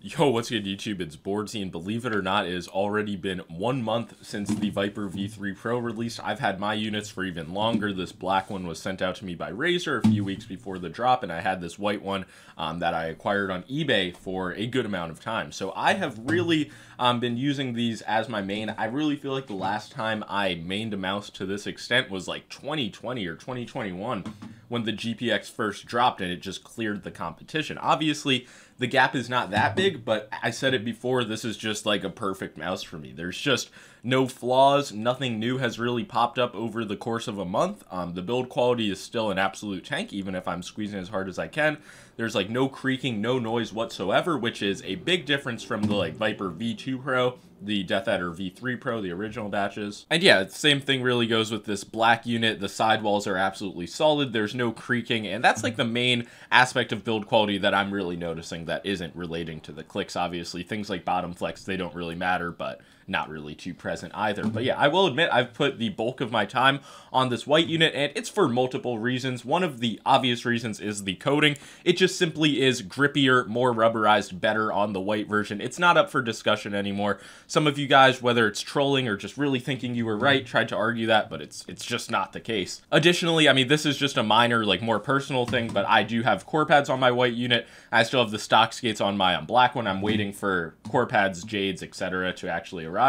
Yo, what's good YouTube? It's boardzy, and believe it or not, it has already been 1 month since the Viper V3 Pro released. I've had my units for even longer. This black one was sent out to me by Razer a few weeks before the drop, and I had this white one that I acquired on eBay for a good amount of time. So I have really been using these as my main. I really feel like the last time I mained a mouse to this extent was like 2020 or 2021 when the GPX first dropped and it just cleared the competition. Obviously, the gap is not that big, but I said it before, this is just like a perfect mouse for me. There's just no flaws, nothing new has really popped up over the course of a month. The build quality is still an absolute tank, even if I'm squeezing as hard as I can. There's like no creaking, no noise whatsoever, which is a big difference from the like Viper V2 Pro, the Death Adder V3 Pro, the original batches. And yeah, the same thing really goes with this black unit. The sidewalls are absolutely solid. There's no creaking, and that's like the main aspect of build quality that I'm really noticing that isn't relating to the clicks. Obviously, things like bottom flex, they don't really matter, but not really too present either. But yeah, I will admit I've put the bulk of my time on this white unit, and it's for multiple reasons. One of the obvious reasons is the coating. It just simply is grippier, more rubberized, better on the white version. It's not up for discussion anymore. Some of you guys, whether it's trolling or just really thinking you were right, tried to argue that, but it's just not the case. Additionally, I mean, this is just a minor, like more personal thing, but I do have core pads on my white unit. I still have the stock skates on my black one. I'm waiting for core pads, jades, etc. to actually arrive.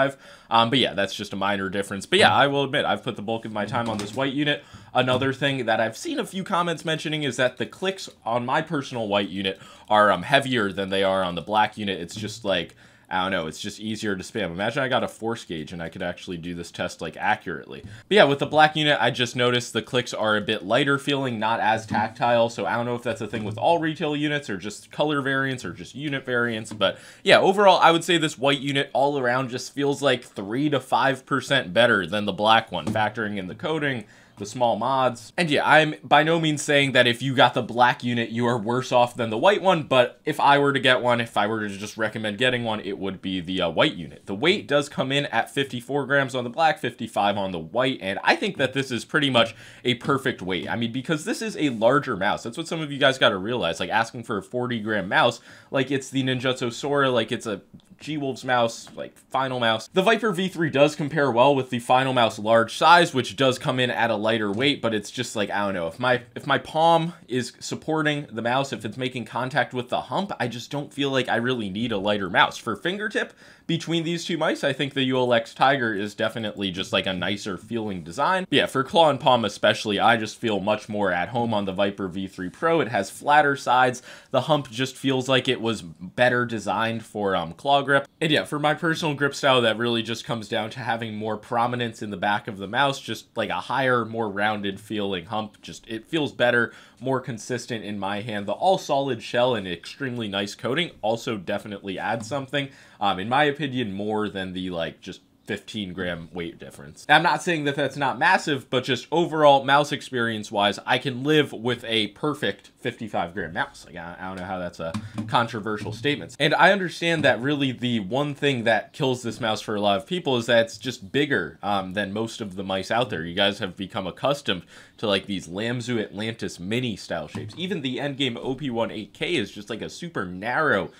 But yeah, that's just a minor difference. But yeah, I will admit I've put the bulk of my time on this white unit. Another thing that I've seen a few comments mentioning is that the clicks on my personal white unit are heavier than they are on the black unit. It's just like, I don't know, it's just easier to spam. Imagine I got a force gauge and I could actually do this test like accurately. But yeah, with the black unit, I just noticed the clicks are a bit lighter feeling, not as tactile. So I don't know if that's a thing with all retail units or just color variants or just unit variants. But yeah, overall, I would say this white unit all around just feels like 3 to 5% better than the black one, factoring in the coating, the small mods. And yeah, I'm by no means saying that if you got the black unit, you are worse off than the white one, but if I were to get one, if I were to just recommend getting one, it would be the white unit. The weight does come in at 54 grams on the black, 55 on the white, and I think that this is pretty much a perfect weight. I mean, because this is a larger mouse. That's what some of you guys got to realize, like asking for a 40-gram mouse, like it's the Ninjutsu Sora, like it's a G-Wolf's mouse, like Final Mouse. The Viper V3 does compare well with the Final Mouse large size, which does come in at a lighter weight, but it's just like, I don't know, if my palm is supporting the mouse, if it's making contact with the hump, I just don't feel like I really need a lighter mouse. For fingertip, between these two mice, I think the ULX Tiger is definitely just like a nicer feeling design. But yeah, for claw and palm especially, I just feel much more at home on the Viper V3 Pro. It has flatter sides. The hump just feels like it was better designed for claw grip. And yeah, for my personal grip style, that really just comes down to having more prominence in the back of the mouse, just like a higher, more rounded feeling hump. Just, it feels better, more consistent in my hand. The all solid shell and extremely nice coating also definitely adds something. In my opinion, more than the like just 15-gram weight difference. I'm not saying that that's not massive, but just overall mouse experience wise, I can live with a perfect 55-gram mouse. Like, I don't know how that's a controversial statement. And I understand that really the one thing that kills this mouse for a lot of people is that it's just bigger than most of the mice out there. You guys have become accustomed to like these Lamzu Atlantis mini style shapes. Even the endgame OP1 8K is just like a super narrow,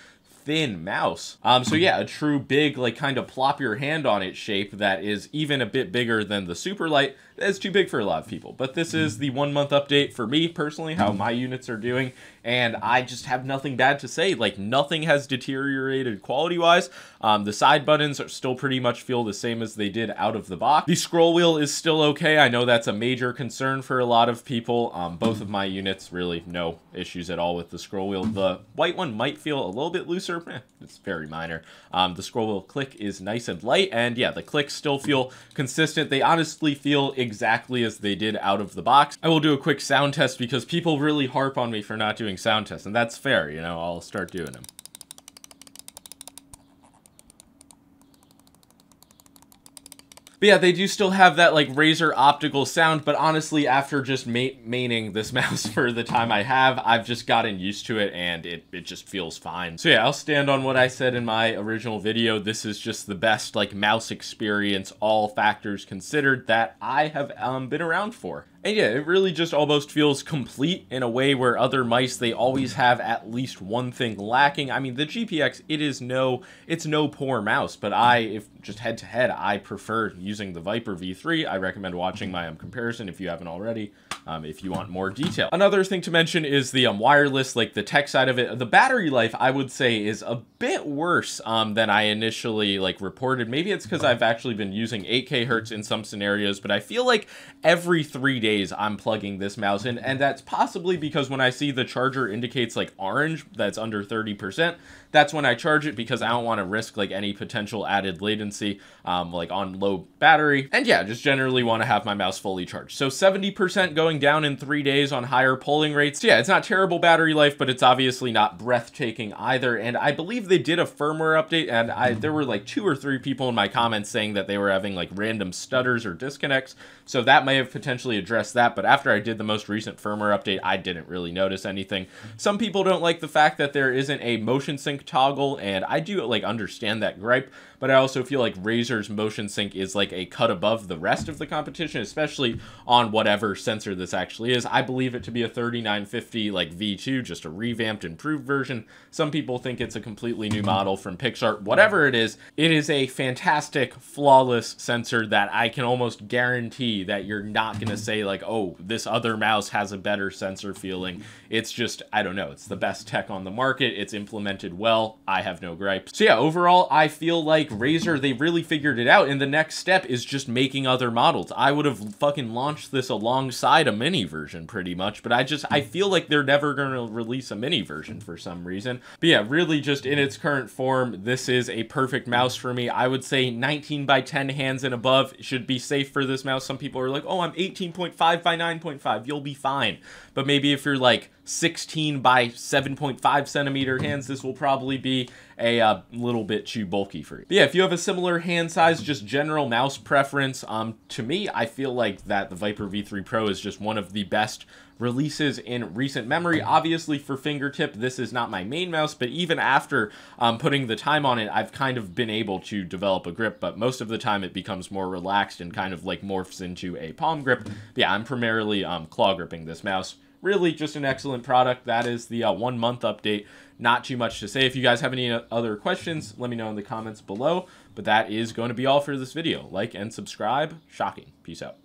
thin mouse. So yeah, a true big, like kind of plop your hand on it shape that is even a bit bigger than the super light. That's too big for a lot of people. But this is the 1 month update for me personally, how my units are doing, and I just have nothing bad to say. Like, nothing has deteriorated quality wise. The side buttons are still pretty much feel the same as they did out of the box. The scroll wheel is still okay. I know that's a major concern for a lot of people. Both of my units, really no issues at all with the scroll wheel. The white one might feel a little bit looser. It's very minor. The scroll wheel click is nice and light, and yeah, the clicks still feel consistent. They honestly feel exactly as they did out of the box. I will do a quick sound test because people really harp on me for not doing sound tests, and that's fair, you know, I'll start doing them. But yeah, they do still have that like Razer optical sound, but honestly, after just maining this mouse for the time I have, I've just gotten used to it and it just feels fine. So yeah, I'll stand on what I said in my original video. This is just the best like mouse experience, all factors considered, that I have been around for. And yeah, it really just almost feels complete in a way where other mice, they always have at least one thing lacking. I mean, the GPX, it's no poor mouse, but if just head to head, I prefer using the Viper V3. I recommend watching my comparison if you haven't already, if you want more detail. Another thing to mention is the wireless, like the tech side of it. The battery life, I would say, is a bit worse than I initially reported. Maybe it's because I've actually been using 8K hertz in some scenarios, but I feel like every 3 days I'm plugging this mouse in, and that's possibly because when I see the charger indicates orange, that's under 30%, that's when I charge it, because I don't want to risk any potential added latency on low battery. And yeah, just generally want to have my mouse fully charged. So 70% going down in 3 days on higher polling rates. So yeah, it's not terrible battery life, but it's obviously not breathtaking either. And I believe they did a firmware update, and there were 2 or 3 people in my comments saying that they were having random stutters or disconnects. So that may have potentially addressed that, but after I did the most recent firmware update, I didn't really notice anything. Some people don't like the fact that there isn't a motion sync toggle, and I do understand that gripe, but I also feel like Razer's motion sync is a cut above the rest of the competition, especially on whatever sensor this actually is. I believe it to be a 3950 V2, just a revamped, improved version. Some people think it's a completely new model from Pixar. Whatever it is a fantastic, flawless sensor that I can almost guarantee that you're not going to say oh, this other mouse has a better sensor feeling. It's just, I don't know, it's the best tech on the market. It's implemented well. I have no gripes. So yeah, overall, I feel like Razer, they really figured it out, and the next step is just making other models. I would have fucking launched this alongside a mini version pretty much, but I feel like they're never going to release a mini version for some reason. But yeah, really just in its current form, this is a perfect mouse for me. I would say 19 by 10 hands and above should be safe for this mouse. Some people are like, oh, I'm 18.5 by 9.5, you'll be fine. But maybe if you're 16 by 7.5 centimeter hands, this will probably be a little bit too bulky for you. But yeah, if you have a similar hand size, just general mouse preference, to me, I feel like that the Viper V3 Pro is just one of the best releases in recent memory. Obviously for fingertip, this is not my main mouse, but even after putting the time on it, I've kind of been able to develop a grip, but most of the time it becomes more relaxed and kind of morphs into a palm grip. But yeah, I'm primarily claw gripping this mouse. Really just an excellent product. That is the 1 month update. Not too much to say. If you guys have any other questions, let me know in the comments below. But that is going to be all for this video. Like and subscribe. Shocking. Peace out.